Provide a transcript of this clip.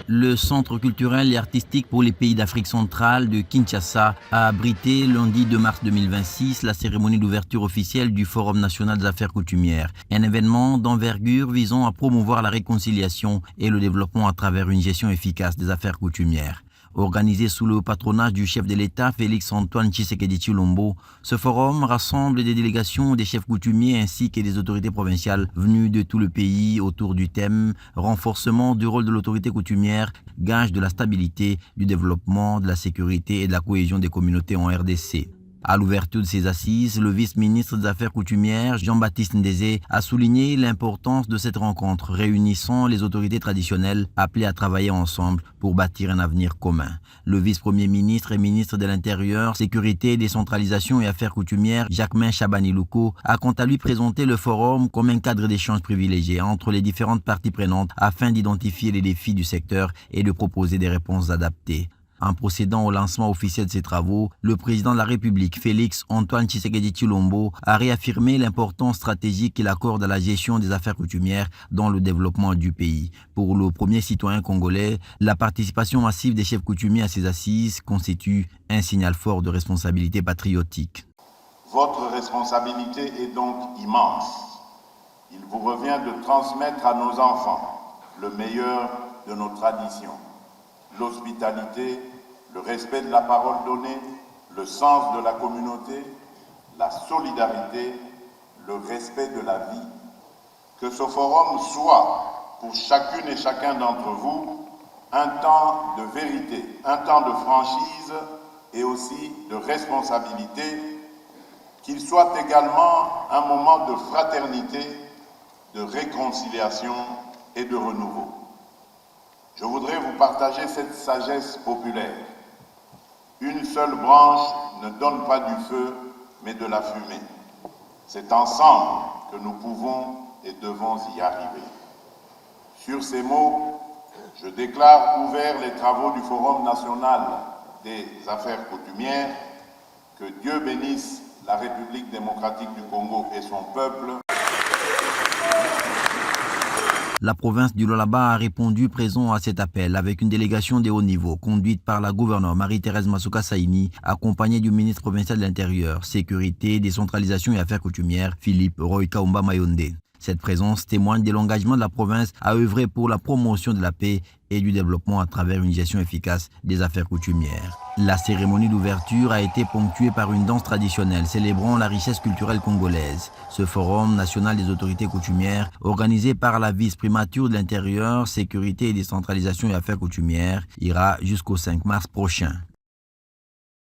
Le Centre culturel et artistique pour les pays d'Afrique centrale de Kinshasa a abrité lundi 2 mars 2026 la cérémonie d'ouverture officielle du Forum national des affaires coutumières, un événement d'envergure visant à promouvoir la réconciliation et le développement à travers une gestion efficace des affaires coutumières. Organisé sous le patronage du chef de l'État Félix-Antoine Tshisekedi Tshilombo, ce forum rassemble des délégations des chefs coutumiers ainsi que des autorités provinciales venues de tout le pays autour du thème « Renforcement du rôle de l'autorité coutumière, gage de la stabilité, du développement, de la sécurité et de la cohésion des communautés en RDC ». À l'ouverture de ces assises, le vice-ministre des Affaires coutumières, Jean-Baptiste Ndézé, a souligné l'importance de cette rencontre réunissant les autorités traditionnelles appelées à travailler ensemble pour bâtir un avenir commun. Le vice-premier ministre et ministre de l'Intérieur, Sécurité, Décentralisation et Affaires coutumières, Jacquemain Chabani-Louko, a quant à lui présenté le forum comme un cadre d'échange privilégié entre les différentes parties prenantes afin d'identifier les défis du secteur et de proposer des réponses adaptées. En procédant au lancement officiel de ces travaux, le président de la République, Félix-Antoine Tshisekedi Tshilombo, a réaffirmé l'importance stratégique qu'il accorde à la gestion des affaires coutumières dans le développement du pays. Pour le premier citoyen congolais, la participation massive des chefs coutumiers à ces assises constitue un signal fort de responsabilité patriotique. Votre responsabilité est donc immense. Il vous revient de transmettre à nos enfants le meilleur de nos traditions. L'hospitalité, le respect de la parole donnée, le sens de la communauté, la solidarité, le respect de la vie. Que ce forum soit, pour chacune et chacun d'entre vous, un temps de vérité, un temps de franchise et aussi de responsabilité, qu'il soit également un moment de fraternité, de réconciliation et de renouveau. Je voudrais vous partager cette sagesse populaire. Une seule branche ne donne pas du feu, mais de la fumée. C'est ensemble que nous pouvons et devons y arriver. Sur ces mots, je déclare ouverts les travaux du Forum national des affaires coutumières. Que Dieu bénisse la République démocratique du Congo et son peuple. La province du Lualaba a répondu présent à cet appel avec une délégation de haut niveau conduite par la gouverneure Marie-Thérèse Masuka Saini, accompagnée du ministre provincial de l'Intérieur, Sécurité, Décentralisation et Affaires coutumières, Philippe Roy Kaumba Mayonde. Cette présence témoigne de l'engagement de la province à œuvrer pour la promotion de la paix et du développement à travers une gestion efficace des affaires coutumières. La cérémonie d'ouverture a été ponctuée par une danse traditionnelle célébrant la richesse culturelle congolaise. Ce forum national des autorités coutumières, organisé par la vice-primature de l'Intérieur, Sécurité et Décentralisation et Affaires coutumières, ira jusqu'au 5 mars prochain.